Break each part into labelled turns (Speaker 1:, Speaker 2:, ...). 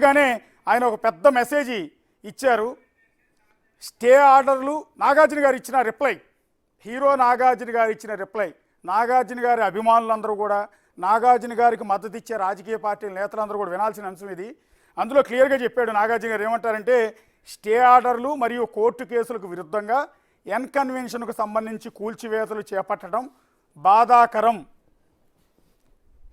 Speaker 1: గానే ఆయన ఒక పెద్ద మెసేజ్ ఇచ్చారు. స్టే ఆర్డర్లు నాగార్జున గారు ఇచ్చిన రిప్లై, హీరో నాగార్జున గారు ఇచ్చిన రిప్లై, నాగార్జున గారి అభిమానులందరూ కూడా, నాగార్జున గారికి మద్దతు ఇచ్చే రాజకీయ పార్టీల నేతలందరూ కూడా వినాల్సిన అంశం ఇది. అందులో క్లియర్గా చెప్పాడు నాగార్జున గారు. ఏమంటారంటే, స్టే ఆర్డర్లు మరియు కోర్టు కేసులకు విరుద్ధంగా ఎన్కన్వెన్షన్కు సంబంధించి కూల్చివేతలు చేపట్టడం బాధాకరం.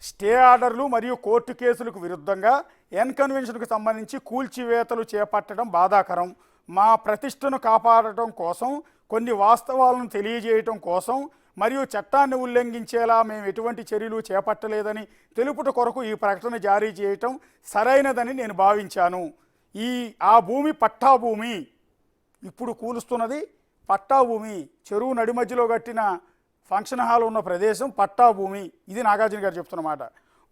Speaker 1: స్టే ఆర్డర్లు మరియు కోర్టు కేసులకు విరుద్ధంగా ఎన్కన్వెన్షన్కు సంబంధించి కూల్చివేతలు చేపట్టడం బాధాకరం. మా ప్రతిష్టను కాపాడటం కోసం, కొన్ని వాస్తవాలను తెలియజేయటం కోసం మరియు చట్టాన్ని ఉల్లంఘించేలా మేము ఎటువంటి చర్యలు చేపట్టలేదని తెలుపుట కొరకు ఈ ప్రకటన జారీ చేయటం సరైనదని నేను భావించాను. ఆ భూమి పట్టా భూమి, ఇప్పుడు కూలుస్తున్నది పట్టా భూమి. చెరువు నడి మధ్యలో కట్టిన ఫంక్షన్ హాల్ ఉన్న ప్రదేశం పట్టా భూమి. ఇది నాగార్జున గారు చెప్తున్నమాట.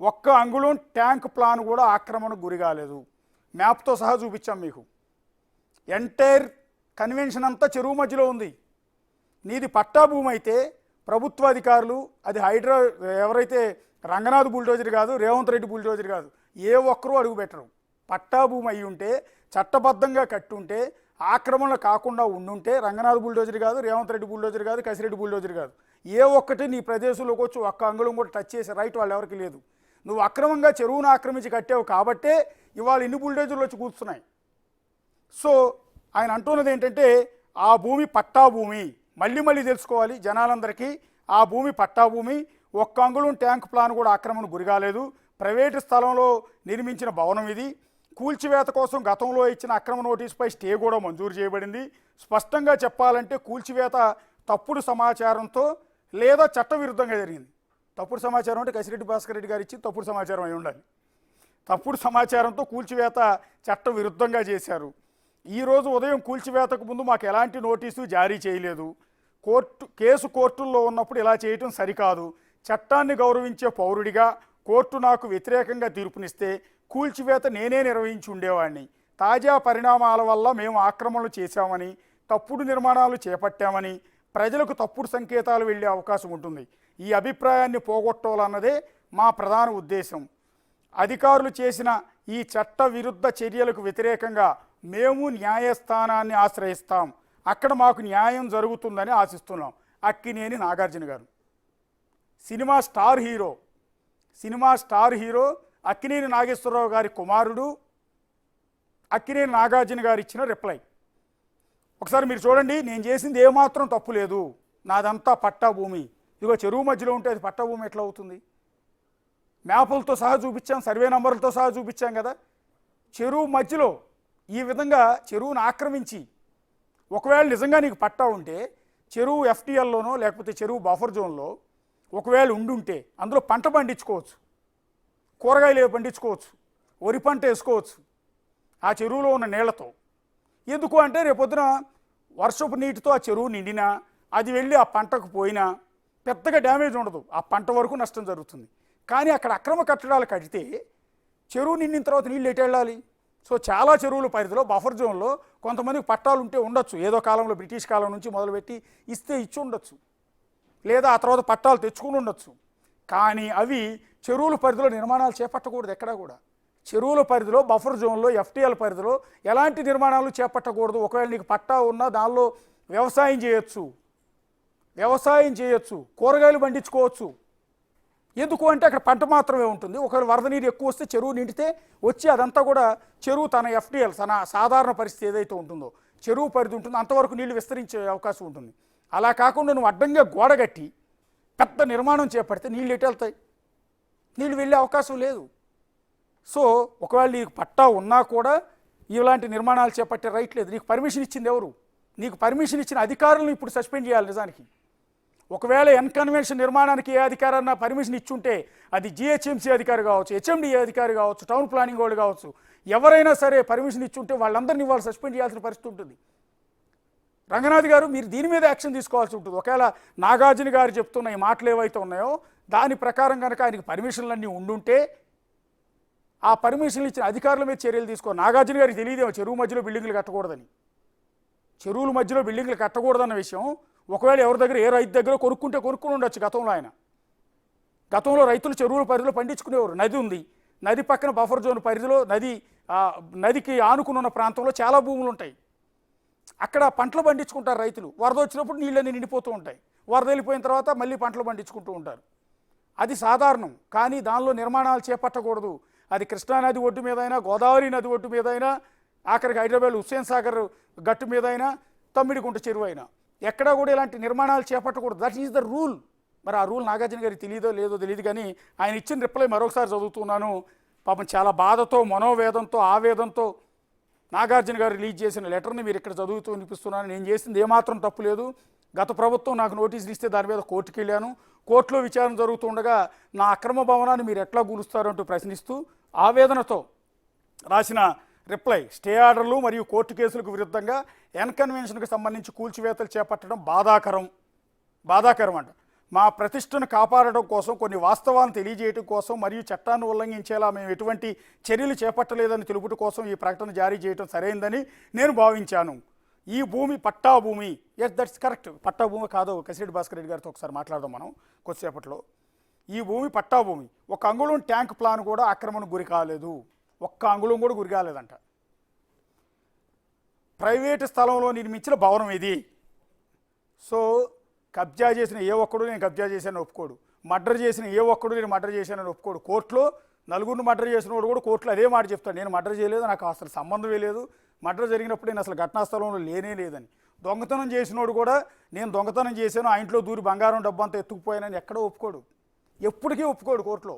Speaker 1: ఒక్క అంగుళం ట్యాంక్ ప్లాన్ కూడా ఆక్రమణకు గురి కాలేదు. మ్యాప్తో సహా చూపించాం మీకు. ఎంటైర్ కన్వెన్షన్ అంతా చెరువు మధ్యలో ఉంది. నీది పట్టా భూమి అయితే ప్రభుత్వ అధికారులు, అది ఎవరైతే రంగనాథ్ బుల్డోజర్ కాదు, రేవంత్ రెడ్డి బుల్డోజర్ కాదు, ఏ ఒక్కరూ అడుగు పెట్టరు. పట్టా భూమి అయి ఉంటే, చట్టబద్ధంగా కట్టుంటే, ఆక్రమణ కాకుండా ఉండుంటే రంగనాథ్ బుల్డోజర్ కాదు, రేవంత్ రెడ్డి బుల్డోజర్ కాదు, కసిరెడ్డి బుల్డోజర్ కాదు, ఏ ఒక్కటి నీ ప్రదేశంలోకి వచ్చి ఒక్క అంగుళం కూడా టచ్ చేసే రైట్ వాళ్ళు ఎవరికి లేదు. నువ్వు అక్రమంగా చెరువును ఆక్రమించి కట్టావు కాబట్టే ఇవాళ ఇన్ని బుల్డోజర్లు వచ్చి కూర్చున్నాయి. సో ఆయన అంటున్నది ఏంటంటే, ఆ భూమి పట్టా భూమి. మళ్ళీ తెలుసుకోవాలి జనాలందరికీ. ఆ భూమి పట్టా భూమి. ఒక్క అంగుళం ట్యాంక్ ప్లాన్ కూడా ఆక్రమణ గురికాలేదు. ప్రైవేటు స్థలంలో నిర్మించిన భవనం ఇది. కూల్చివేత కోసం గతంలో ఇచ్చిన అక్రమ నోటీసుపై స్టే కూడా మంజూరు చేయబడింది. స్పష్టంగా చెప్పాలంటే కూల్చివేత తప్పుడు సమాచారంతో లేదా చట్టవిరుద్ధంగా జరిగింది. తప్పుడు సమాచారం అంటే కసిరెడ్డి భాస్కర్ రెడ్డి గారు ఇచ్చి తప్పుడు సమాచారం అయి ఉండాలి. తప్పుడు సమాచారంతో కూల్చివేత చట్ట విరుద్ధంగా చేశారు. ఈరోజు ఉదయం కూల్చివేతకు ముందు మాకు ఎలాంటి నోటీసు జారీ చేయలేదు. కేసు కోర్టుల్లో ఉన్నప్పుడు ఇలా చేయటం సరికాదు. చట్టాన్ని గౌరవించే పౌరుడిగా కోర్టు నాకు వ్యతిరేకంగా తీర్పునిస్తే కూల్చివేత నేనే నిర్వహించి ఉండేవాడిని. తాజా పరిణామాల వల్ల మేము ఆక్రమణలు చేశామని, తప్పుడు నిర్మాణాలు చేపట్టామని ప్రజలకు తప్పుడు సంకేతాలు వెళ్ళే అవకాశం ఉంటుంది. ఈ అభిప్రాయాన్ని పోగొట్టాలన్నదే మా ప్రధాన ఉద్దేశం. అధికారులు చేసిన ఈ చట్ట విరుద్ధ చర్యలకు వ్యతిరేకంగా మేము న్యాయస్థానాన్ని ఆశ్రయిస్తాం. అక్కడ మాకు న్యాయం జరుగుతుందని ఆశిస్తున్నాం. Akkineni Nagarjuna garu, cinema star hero Akkineni Nageswara Rao గారి కుమారుడు అక్కినేని నాగార్జున గారు ఇచ్చిన రిప్లై ఒకసారి మీరు చూడండి. నేను చేసింది ఏమాత్రం తప్పు లేదు, నాదంతా పట్టా భూమి. ఇదిగో చెరువు మధ్యలో ఉంటే అది పట్టా భూమి ఎట్లా అవుతుంది? మ్యాపులతో సహా చూపించాం, సర్వే నంబర్లతో సహా చూపించాం కదా. చెరువు మధ్యలో ఈ విధంగా చెరువును ఆక్రమించి, ఒకవేళ నిజంగా నీకు పట్టా ఉంటే చెరువు ఎఫ్టీఎల్లోనో లేకపోతే చెరువు బఫర్ జోన్లో ఒకవేళ ఉండుంటే అందులో పంట పండించుకోవచ్చు, కూరగాయలు పండించుకోవచ్చు, వరి పంట వేసుకోవచ్చు ఆ చెరువులో ఉన్న నీళ్లతో. ఎందుకు అంటే రేపొద్దున వర్షపు నీటితో ఆ చెరువు నిండినా, అది వెళ్ళి ఆ పంటకు పోయినా పెద్దగా డ్యామేజ్ ఉండదు, ఆ పంట వరకు నష్టం జరుగుతుంది. కానీ అక్కడ అక్రమ కట్టడాలు కడితే చెరువు నిండిన తర్వాత నీళ్ళు ఎటు వెళ్ళాలి? సో చాలా చెరువుల పరిధిలో బఫర్ జోన్లో కొంతమందికి పట్టాలు ఉంటే ఉండొచ్చు, ఏదో కాలంలో బ్రిటిష్ కాలం నుంచి మొదలుపెట్టి ఇచ్చి ఉండొచ్చు, లేదా ఆ తర్వాత పట్టాలు తెచ్చుకుని ఉండొచ్చు. కానీ అవి చెరువుల పరిధిలో నిర్మాణాలు చేపట్టకూడదు. ఎక్కడా కూడా చెరువుల పరిధిలో బఫర్ జోన్లో ఎఫ్టీఎల్ పరిధిలో ఎలాంటి నిర్మాణాలు చేపట్టకూడదు. ఒకవేళ నీకు పట్టా ఉన్నా దానిలో వ్యవసాయం చేయొచ్చు, కూరగాయలు పండించుకోవచ్చు. ఎందుకు అంటే అక్కడ పంట మాత్రమే ఉంటుంది. ఒకవేళ వరద నీరు ఎక్కువ వస్తే చెరువు నిండితే వచ్చి అదంతా కూడా చెరువు తన ఎఫ్టీఎల్ తన సాధారణ పరిస్థితి ఏదైతే ఉంటుందో చెరువు పరిధి ఉంటుందో అంతవరకు నీళ్లు విస్తరించే అవకాశం ఉంటుంది. అలా కాకుండా నువ్వు అడ్డంగా గోడ కట్టి పెద్ద నిర్మాణం చేపడితే నీళ్ళు ఎటు వెళ్తాయి? నీళ్ళు వెళ్ళే అవకాశం లేదు. సో ఒకవేళ నీకు పట్టా ఉన్నా కూడా ఇలాంటి నిర్మాణాలు చేపట్టే రైట్ లేదు. నీకు పర్మిషన్ ఇచ్చింది ఎవరు? నీకు పర్మిషన్ ఇచ్చిన అధికారులను ఇప్పుడు సస్పెండ్ చేయాలి. నిజానికి ఒకవేళ ఎన్కన్వెన్షన్ నిర్మాణానికి ఏ అధికారన్నా పర్మిషన్ ఇచ్చుంటే అది జిహెచ్ఎంసీ అధికారి కావచ్చు, హెచ్ఎండిఏ అధికారి కావచ్చు, టౌన్ ప్లానింగ్ వాళ్ళు కావచ్చు, ఎవరైనా సరే పర్మిషన్ ఇచ్చుంటే వాళ్ళందరినీ వాళ్ళు సస్పెండ్ చేయాల్సిన పరిస్థితి ఉంటుంది. రంగనాథ్ గారు మీరు దీని మీద యాక్షన్ తీసుకోవాల్సి ఉంటుంది. ఒకవేళ నాగార్జున గారు చెప్తున్న ఈ మాటలు ఏవైతే ఉన్నాయో దాని ప్రకారం కనుక ఆయనకి పర్మిషన్లన్నీ ఉండుంటే ఆ పర్మిషన్లు ఇచ్చిన అధికారుల మీద చర్యలు తీసుకో. నాగార్జున గారికి తెలియదేమో చెరువు మధ్యలో బిల్డింగ్లు కట్టకూడదని. చెరువుల మధ్యలో బిల్డింగ్లు కట్టకూడదన్న విషయం ఒకవేళ ఎవరి దగ్గర ఏ రైతు దగ్గర కొనుక్కుని ఉండొచ్చు. గతంలో రైతులు చెరువుల పరిధిలో పండించుకునేవారు. నది ఉంది, నది పక్కన బఫర్ జోన్ పరిధిలో నది నదికి ఆనుకుని ఉన్న ప్రాంతంలో చాలా భూములు ఉంటాయి. అక్కడ పంటలు పండించుకుంటారు రైతులు. వరద వచ్చినప్పుడు నీళ్ళని నిండిపోతూ ఉంటాయి. వరద వెళ్ళిపోయిన తర్వాత మళ్ళీ పంటలు పండించుకుంటూ ఉంటారు. అది సాధారణం. కానీ దానిలో నిర్మాణాలు చేపట్టకూడదు. అది కృష్ణానది ఒడ్డు మీదైనా, గోదావరి నది ఒడ్డు మీదైనా, ఆఖరికి హైదరాబాద్ హుస్సేన్ సాగర్ గట్టు మీదైనా, తమ్మిడిగుంట చెరువు అయినా ఎక్కడా కూడా ఇలాంటి నిర్మాణాలు చేపట్టకూడదు. That is the rule. మరి ఆ రూల్ నాగార్జున గారికి తెలియదో లేదో తెలియదు, కానీ ఆయన ఇచ్చిన రిప్లై మరొకసారి చదువుతున్నాను. పాపం చాలా బాధతో, మనోవేదంతో, ఆవేదంతో నాగార్జున గారు రిలీజ్ చేసిన లెటర్ని మీరు ఇక్కడ చదువుతూ వినిపిస్తున్నాను. నేను చేసింది ఏమాత్రం తప్పు లేదు. గత ప్రభుత్వం నాకు నోటీసులు ఇస్తే దాని మీద కోర్టుకు వెళ్ళాను. కోర్టులో విచారణ జరుగుతుండగా నా అక్రమ భవనాన్ని మీరు ఎట్లా కూలుస్తారంటూ ప్రశ్నిస్తూ ఆవేదనతో రాసిన రిప్లై. స్టే ఆర్డర్లు మరియు కోర్టు కేసులకు విరుద్ధంగా ఎన్కన్వెన్షన్కి సంబంధించి కూల్చివేతలు చేపట్టడం బాధాకరం అంట. మా ప్రతిష్టను కాపాడడం కోసం, కొన్ని వాస్తవాలను తెలియజేయడం కోసం మరియు చట్టాన్ని ఉల్లంఘించేలా మేము ఎటువంటి చర్యలు చేపట్టలేదని తెలుపుట కోసం ఈ ప్రకటన జారీ చేయడం సరైందని నేను భావించాను. ఈ భూమి పట్టా భూమి. Yes, that's correct. పట్టా భూమి కాదో కసిరెడ్డి భాస్కర్ రెడ్డి గారితో ఒకసారి మాట్లాడదాం మనం కొద్దిసేపట్లో. ఈ భూమి పట్టా భూమి. ఒక అంగుళం ట్యాంక్ ప్లాన్ కూడా ఆక్రమణకు గురి కాలేదు. ఒక్క అంగుళం కూడా గురి కాలేదంట. ప్రైవేటు స్థలంలో నిర్మించిన భవనం ఇది. సో కబ్జా చేసిన ఏ ఒక్కడు నేను కబ్జా చేశానని ఒప్పుకోడు. మర్డర్ చేసిన ఏ ఒక్కడు నేను మర్డర్ చేశానని ఒప్పుకోడు. కోర్టులో నలుగురిని మర్డర్ చేసిన వాడు కూడా కోర్టులో అదే మాట చెప్తాడు, నేను మర్డర్ చేయలేదు, నాకు అసలు సంబంధమే లేదు, మర్డర్ జరిగినప్పుడు నేను అసలు ఘటనా స్థలంలో లేనే లేదని. దొంగతనం చేసినోడు కూడా నేను దొంగతనం చేశాను, ఆ ఇంట్లో దూరి బంగారం డబ్బు అంతా ఎత్తుకుపోయానని ఎక్కడో ఒప్పుకోడు, ఎప్పటికీ ఒప్పుకోడు కోర్టులో.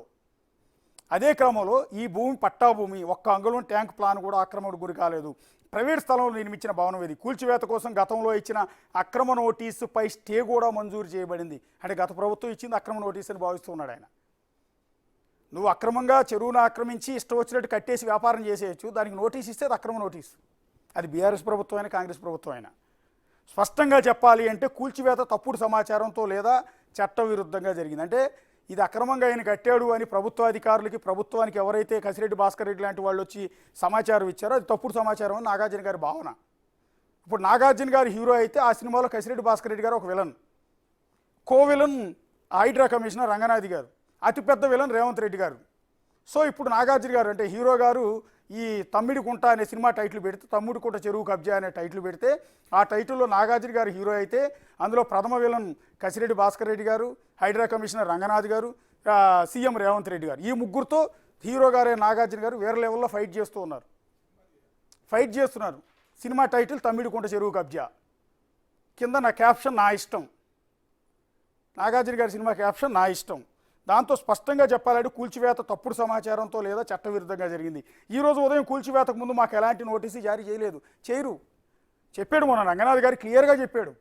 Speaker 1: అదే క్రమంలో ఈ భూమి పట్టా భూమి, ఒక్క అంగుళం ట్యాంక్ ప్లాన్ కూడా ఆక్రమణకు గురి కాలేదు. ప్రైవేట్ స్థలంలో నిర్మించిన భవనం ఇది. కూల్చివేత కోసం గతంలో ఇచ్చిన అక్రమ నోటీసుపై స్టే కూడా మంజూరు చేయబడింది. అంటే గత ప్రభుత్వం ఇచ్చింది అక్రమ నోటీసు అని భావిస్తున్నాడు ఆయన. నువ్వు అక్రమంగా చెరువును ఆక్రమించి ఇష్టం వచ్చినట్టు కట్టేసి వ్యాపారం చేసేయచ్చు, దానికి నోటీస్ ఇస్తే అది అక్రమ నోటీసు. అది బీఆర్ఎస్ ప్రభుత్వం అయినా, కాంగ్రెస్ ప్రభుత్వం అయినా. స్పష్టంగా చెప్పాలి అంటే కూల్చివేత తప్పుడు సమాచారంతో లేదా చట్టవిరుద్ధంగా జరిగింది. అంటే ఇది అక్రమంగా ఆయన కట్టాడు అని ప్రభుత్వ అధికారులకి, ప్రభుత్వానికి ఎవరైతే కసిరెడ్డి భాస్కర్ రెడ్డి లాంటి వాళ్ళు వచ్చి సమాచారం ఇచ్చారో అది తప్పుడు సమాచారం అని నాగార్జున గారి భావన. ఇప్పుడు నాగార్జున గారు హీరో అయితే ఆ సినిమాలో కసిరెడ్డి భాస్కర్ రెడ్డి గారు ఒక విలన్, కో విలన్ హైడ్రా కమిషనర్ రంగనాథ్ గారు, అతిపెద్ద విలన్ రేవంత్ రెడ్డి గారు. సో ఇప్పుడు నాగార్జున గారు అంటే హీరో గారు ఈ తమ్మిడికుంట అనే సినిమా టైటిల్ పెడితే, తమ్ముడికుంట చెరువు కబ్జా అనే టైటిల్ పెడితే, ఆ టైటిల్లో నాగార్జున గారు హీరో అయితే అందులో ప్రథమ విలన్ కసిరెడ్డి భాస్కర్ రెడ్డి గారు, హైడ్రా కమిషనర్ రంగనాథ్ గారు, సీఎం రేవంత్ రెడ్డి గారు. ఈ ముగ్గురుతో హీరో గారే నాగార్జున గారు వేరే లెవెల్లో ఫైట్ చేస్తున్నారు. సినిమా టైటిల్ తమ్మిడికుంట చెరువు కబ్జా, కింద నా క్యాప్షన్ నా ఇష్టం, నాగార్జున గారి సినిమా క్యాప్షన్ నా ఇష్టం. దాంతో స్పష్టంగా చెప్పాలంటే కూల్చివేత తప్పుడు సమాచారంతో లేదా చట్టవిరుద్ధంగా జరిగింది. ఈరోజు ఉదయం కూల్చివేతకు ముందు మాకు ఎలాంటి నోటీసు జారీ చేయరు చెప్పాడు. మొన్న రంగనాథ్ గారు క్లియర్గా చెప్పాడు,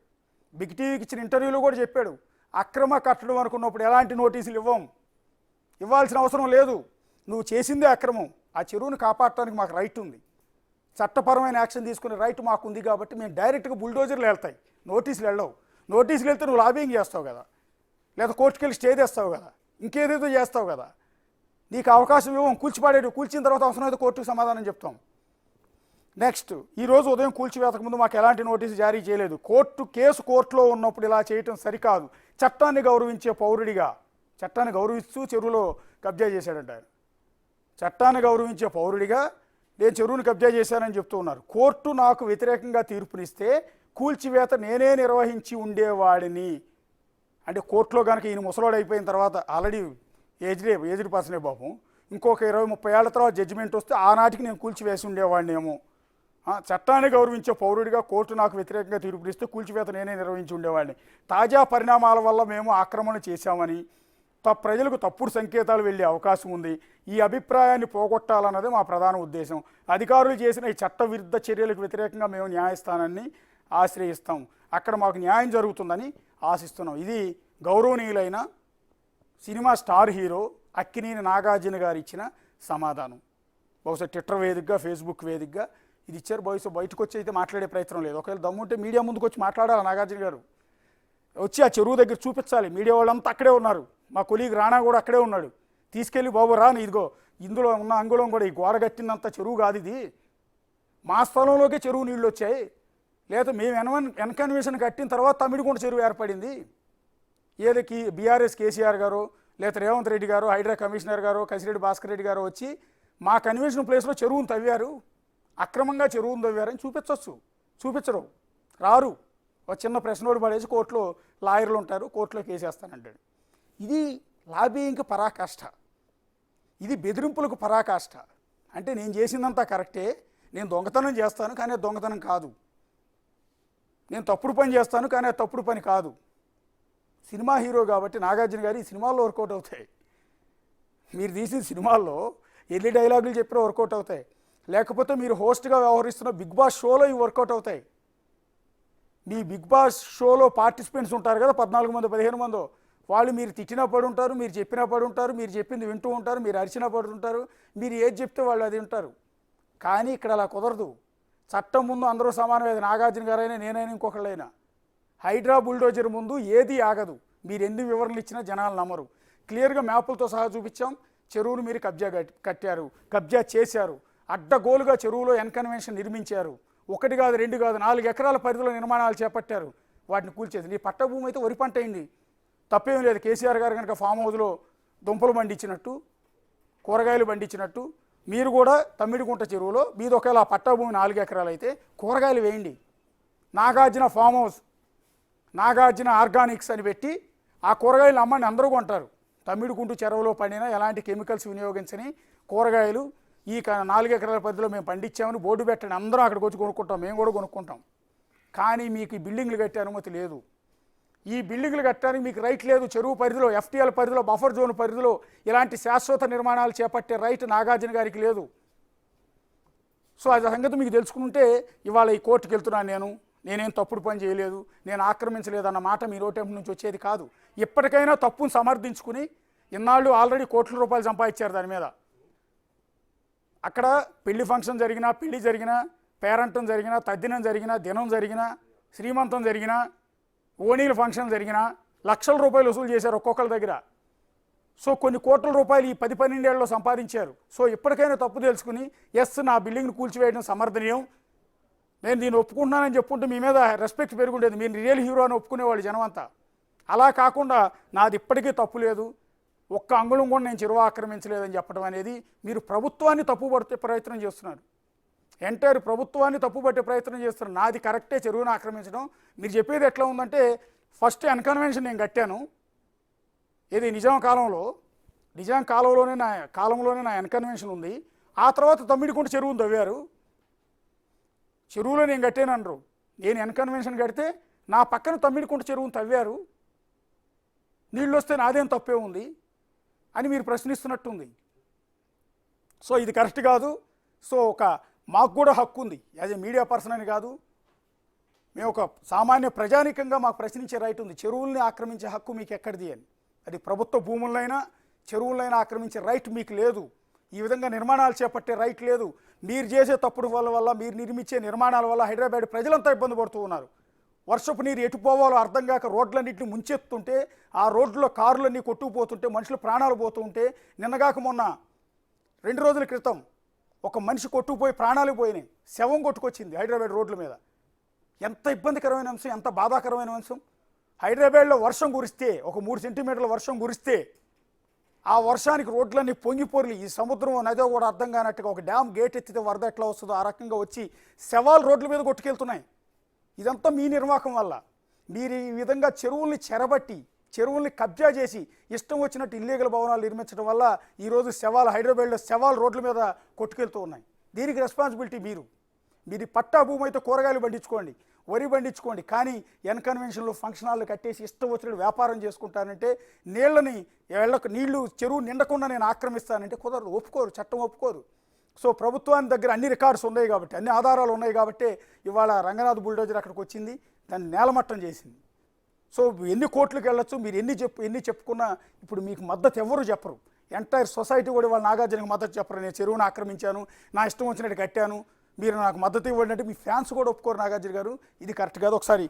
Speaker 1: బిగ్ టీవీకి ఇచ్చిన ఇంటర్వ్యూలో కూడా చెప్పాడు. అక్రమ కట్టడం అనుకున్నప్పుడు ఎలాంటి నోటీసులు ఇవ్వాల్సిన అవసరం లేదు. నువ్వు చేసిందే అక్రమం. ఆ చెరువును కాపాడటానికి మాకు రైట్ ఉంది, చట్టపరమైన యాక్షన్ తీసుకునే రైట్ మాకు ఉంది. కాబట్టి మేము డైరెక్ట్గా బుల్డోజర్లు వెళ్తాయి, నోటీసులు వెళ్ళవు. నోటీసులు వెళ్తే నువ్వు లాబింగ్ చేస్తావు కదా, లేదా కోర్టుకు వెళ్ళి స్టే తెస్తావు కదా, ఇంకేదేదో చేస్తావు కదా. నీకు అవకాశం ఇవ్వం, కూల్చిన తర్వాత అవసరమైతే కోర్టుకు సమాధానం చెప్తాం. నెక్స్ట్, ఈరోజు ఉదయం కూల్చివేతకు ముందు మాకు ఎలాంటి నోటీసు జారీ చేయలేదు. కేసు కోర్టులో ఉన్నప్పుడు ఇలా చేయటం సరికాదు. చట్టాన్ని గౌరవించే పౌరుడిగా, చట్టాన్ని గౌరవిస్తూ చెరువులో కబ్జా చేశాడంట ఆయన. చట్టాన్ని గౌరవించే పౌరుడిగా నేను చెరువును కబ్జా చేశానని చెప్తూ ఉన్నారు. కోర్టు నాకు వ్యతిరేకంగా తీర్పునిస్తే కూల్చివేత నేనే నిర్వహించి ఉండేవాడిని. అంటే కోర్టులో కనుక ఈయన ముసలోడు అయిపోయిన తర్వాత, ఆల్రెడీ ఏజ్డ్ పర్సనే పాపం, ఇంకొక 20-30 ఏళ్ల తర్వాత జడ్జిమెంట్ వస్తే ఆనాటికి నేను కూల్చివేసి ఉండేవాడినేమో. చట్టాన్ని గౌరవించే పౌరుడిగా కోర్టు నాకు వ్యతిరేకంగా తీర్పునిస్తే కూల్చివేత నేనే నిర్వహించి ఉండేవాడిని. తాజా పరిణామాల వల్ల మేము ఆక్రమణ చేశామని ప్రజలకు తప్పుడు సంకేతాలు వెళ్ళే అవకాశం ఉంది. ఈ అభిప్రాయాన్ని పోగొట్టాలన్నదే మా ప్రధాన ఉద్దేశం. అధికారులు చేసిన ఈ చట్టవిరుద్ధ చర్యలకు వ్యతిరేకంగా మేము న్యాయస్థానాన్ని ఆశ్రయిస్తాం. అక్కడ మాకు న్యాయం జరుగుతుందని ఆశిస్తున్నాం. ఇది గౌరవనీయులైన cinema star hero Akkineni Nagarjuna గారు ఇచ్చిన సమాధానం. బహుశా ట్విట్టర్ వేదికగా, ఫేస్బుక్ వేదికగా ఇది ఇచ్చారు. బయటకు వచ్చి అయితే మాట్లాడే ప్రయత్నం లేదు. ఒకవేళ దమ్ముంటే మీడియా ముందుకు వచ్చి మాట్లాడాలి. నాగార్జున గారు వచ్చి ఆ చెరువు దగ్గర చూపించాలి. మీడియా వాళ్ళంతా అక్కడే ఉన్నారు. మా కొలీగ్ రాణా కూడా అక్కడే ఉన్నాడు. తీసుకెళ్ళి బాబు రాని, ఇదిగో ఇందులో ఉన్న అంగుళం కూడా ఈ గోడ కట్టినంత చెరువు కాదు ఇది, మా స్థలంలోకే చెరువు నీళ్ళు వచ్చాయి, లేదా మేము ఎన్కన్వేషన్ కట్టిన తర్వాత తమ్మిడిగుంట చెరువు ఏర్పడింది. ఏదకి బీఆర్ఎస్ కేసీఆర్ గారు, లేదా రేవంత్ రెడ్డి గారు, హైడ్రా కమిషనర్ గారు, కసిరెడ్డి భాస్కర్ రెడ్డి గారు వచ్చి మా కన్వెన్షన్ ప్లేస్లో చెరువును తవ్వారు, అక్రమంగా చెరువును తవ్వారని చూపించరు, రారు. ఒక చిన్న ప్రశ్న నోటు పడేసి కోర్టులో లాయర్లు ఉంటారు, కోర్టులో కేసేస్తానంటాడు. ఇది లాబింగ్కి పరాకాష్ట, ఇది బెదిరింపులకు పరాకాష్ట. అంటే నేను చేసిందంతా కరెక్టే, నేను దొంగతనం చేస్తాను కానీ అది దొంగతనం కాదు, నేను తప్పుడు పని చేస్తాను కానీ అది తప్పుడు పని కాదు. సినిమా హీరో కాబట్టి నాగార్జున గారు ఈ సినిమాల్లో వర్కౌట్ అవుతాయి, మీరు తీసిన సినిమాల్లో ఎన్ని డైలాగులు చెప్పినా వర్కౌట్ అవుతాయి. లేకపోతే మీరు హోస్ట్గా వ్యవహరిస్తున్న బిగ్ బాస్ షోలో ఇవి వర్కౌట్ అవుతాయి. మీ బిగ్ బాస్ షోలో పార్టిసిపెంట్స్ ఉంటారు కదా, 14 మంది 15 మందో, వాళ్ళు మీరు తిట్టినా పడి ఉంటారు, మీరు చెప్పినా పడి ఉంటారు, మీరు చెప్పింది వింటూ ఉంటారు, మీరు అరిచినా పడి ఉంటారు, మీరు ఏది చెప్తే వాళ్ళు అది వింటారు. కానీ ఇక్కడ అలా కుదరదు. చట్టం ముందు అందరూ సమానమే. నాగార్జున గారైనా నేనైనా ఇంకొకళ్ళైనా. హైడ్రా బుల్డోజర్ ముందు ఏది ఆగదు. మీరు ఎన్ని వివరణలు ఇచ్చినా జనాలు నమ్మరు. క్లియర్గా మ్యాపులతో సహా చూపించాం. చెరువులు మీరు కబ్జా చేశారు, అడ్డగోలుగా చెరువులో ఎన్కన్వెన్షన్ నిర్మించారు. 1 కాదు 2 కాదు 4 ఎకరాల పరిధిలో నిర్మాణాలు చేపట్టారు, వాటిని కూల్చేది. నీ పట్ట భూమి అయితే వరి పంట అయింది, తప్పేం లేదు. కేసీఆర్ గారు కనుక ఫామ్ హౌస్లో దుంపలు పండించినట్టు, కూరగాయలు పండించినట్టు, మీరు కూడా తమ్మిడిగుంట చెరువులో మీది ఒకవేళ పట్టా భూమి 4 ఎకరాలు అయితే కూరగాయలు వేయండి. Nagarjuna farm house, Nagarjuna Organics అని పెట్టి ఆ కూరగాయలు అమ్మని అందరూ కొంటారు. తమ్మిడిగుంటు చెరువులో పండిన ఎలాంటి కెమికల్స్ వినియోగించని కూరగాయలు ఈ 4 ఎకరాల పరిధిలో మేము పండించామని బోర్డు పెట్టండి, అందరం అక్కడికి వచ్చి కొనుక్కుంటాం, మేము కూడా కొనుక్కుంటాం. కానీ మీకు ఈ బిల్డింగ్లు కట్టే అనుమతి లేదు. ఈ బిల్డింగ్లు కట్టడానికి మీకు రైట్ లేదు. చెరువు పరిధిలో, ఎఫ్టీఎల్ పరిధిలో, బఫర్ జోన్ పరిధిలో ఇలాంటి శాశ్వత నిర్మాణాలు చేపట్టే రైట్ నాగార్జున గారికి లేదు. సో అది సంగతి మీకు తెలుసుకుంటే ఇవాళ ఈ కోర్టుకు వెళ్తున్నాను, నేనేం తప్పుడు పని చేయలేదు, నేను ఆక్రమించలేదన్న మాట మీ నోటెంపు నుంచి వచ్చేది కాదు. ఇప్పటికైనా తప్పును సమర్థించుకుని, ఇన్నాళ్ళు ఆల్రెడీ కోట్ల రూపాయలు సంపాదించారు దాని మీద. అక్కడ పెళ్లి ఫంక్షన్ జరిగినా, పెళ్లి జరిగినా, పేరంటం జరిగినా, తద్దినం జరిగినా, దినం జరిగినా, శ్రీమంతం జరిగినా, ఓణీల ఫంక్షన్ జరిగినా లక్షల రూపాయలు వసూలు చేశారు ఒక్కొక్కరి దగ్గర. సో కొన్ని కోట్ల రూపాయలు ఈ 10-12 ఏళ్లలో సంపాదించారు. సో ఇప్పటికైనా తప్పు తెలుసుకుని, ఎస్ నా బిల్డింగ్ను కూల్చివేయడం సమర్థనీయం, నేను దీన్ని ఒప్పుకుంటున్నానని చెప్పుకుంటే మీ మీద రెస్పెక్ట్ పెరుగుండేది, మీరు రియల్ హీరో అని ఒప్పుకునేవాళ్ళు జనమంతా. అలా కాకుండా నాది ఇప్పటికీ తప్పు లేదు, ఒక్క అంగుళం కూడా నేను చెరువు ఆక్రమించలేదని చెప్పడం అనేది మీరు ప్రభుత్వాన్ని తప్పుపట్టే ప్రయత్నం చేస్తున్నారు. ఎంటైర్ ప్రభుత్వాన్ని తప్పుపట్టే ప్రయత్నం చేస్తున్నారు. నాది కరెక్టే చెరువును ఆక్రమించడం. మీరు చెప్పేది ఎట్లా ఉందంటే, ఫస్ట్ ఎన్కన్వెన్షన్ నేను కట్టాను, ఇది నిజాం కాలంలోనే నా ఎన్కన్వెన్షన్ ఉంది, ఆ తర్వాత తమ్మిడికుంట చెరువును తవ్వారు, చెరువులో నేను కట్టాను అనరు. నేను ఎన్కన్వెన్షన్ కడితే నా పక్కన తమ్మిడికుంట చెరువును తవ్వారు, నీళ్ళు వస్తే నాదేం తప్పే ఉంది అని మీరు ప్రశ్నిస్తున్నట్టుంది. సో ఇది కరెక్ట్ కాదు. సో మాకు కూడా హక్కు ఉంది, యాజ్ ఏ మీడియా పర్సన్ అని కాదు, మేము ఒక సామాన్య ప్రజానికంగా మాకు ప్రశ్నించే రైట్ ఉంది. చెరువుల్ని ఆక్రమించే హక్కు మీకు ఎక్కడిది అని. అది ప్రభుత్వ భూములైనా చెరువులైనా ఆక్రమించే రైట్ మీకు లేదు. ఈ విధంగా నిర్మాణాలు చేపట్టే రైట్ లేదు. మీరు చేసే తప్పుడు వల్ల మీరు నిర్మించే నిర్మాణాల వల్ల హైదరాబాద్ ప్రజలంతా ఇబ్బంది పడుతూ ఉన్నారు. వర్షపు నీరు ఎటు పోవాలో అర్థం కాక రోడ్లన్నింటిని ముంచెత్తుంటే, ఆ రోడ్లో కారులన్నీ కొట్టుకుపోతుంటే, మనుషులు ప్రాణాలు పోతూ ఉంటే, నిన్నగాక మొన్న 2 రోజుల క్రితం ఒక మనిషి కొట్టుకుపోయి ప్రాణాలు పోయినాయి, శవం కొట్టుకొచ్చింది హైదరాబాద్ రోడ్ల మీద. ఎంత ఇబ్బందికరమైన అంశం, ఎంత బాధాకరమైన అంశం. హైదరాబాద్లో వర్షం కురిస్తే, ఒక 3 సెంటీమీటర్ల వర్షం కురిస్తే, ఆ వర్షానికి రోడ్లన్నీ పొంగిపోర్లి, ఈ సముద్రం నదో కూడా అర్థం కానట్టుగా ఒక డ్యామ్ గేట్ ఎత్తితే వరద ఎట్లా వస్తుందో ఆ రకంగా వచ్చి శవాలు రోడ్ల మీద కొట్టుకెళ్తున్నాయి. ఇదంతా మీ నిర్వాహకం వల్ల. మీరు ఈ విధంగా చెరువుల్ని చెరబట్టి, చెరువుల్ని కబ్జా చేసి ఇష్టం వచ్చినట్టు ఇల్లీగల్ భవనాలు నిర్మించడం వల్ల ఈరోజు హైదరాబాద్లో శవాలు రోడ్ల మీద కొట్టుకెళ్తూ ఉన్నాయి. దీనికి రెస్పాన్సిబిలిటీ మీరు పట్టా భూమి అయితే కూరగాయలు పండించుకోండి, వరి పండించుకోండి, కానీ ఎన్కన్వెన్షన్లు ఫంక్షన్ హాల్లు కట్టేసి ఇష్టం వచ్చినట్టు వ్యాపారం చేసుకుంటానంటే, నీళ్లు చెరువు నిండకుండా నేను ఆక్రమిస్తానంటే కుదరదు, ఒప్పుకోరు, చట్టం ఒప్పుకోరు. సో ప్రభుత్వాన్ని దగ్గర అన్ని రికార్డ్స్ ఉన్నాయి కాబట్టి, అన్ని ఆధారాలు ఉన్నాయి కాబట్టి ఇవాళ రంగనాథ్ బుల్డోజర్ అక్కడికి వచ్చింది, దాన్ని నేలమట్టం చేసింది. సో ఎన్ని కోట్లకు వెళ్ళొచ్చు, మీరు ఎన్ని చెప్పుకున్నా ఇప్పుడు మీకు మద్దతు ఎవరు చెప్పరు. ఎంటైర్ సొసైటీ కూడా వాళ్ళ నాగార్జునకి మద్దతు చెప్పరు. నేను చెరువును ఆక్రమించాను, నా ఇష్టం వచ్చినట్టు కట్టాను, మీరు నాకు మద్దతు ఇవ్వండి అంటే మీ ఫ్యాన్స్ కూడా ఒప్పుకోరు. నాగార్జున గారు ఇది కరెక్ట్ కాదు. ఒకసారి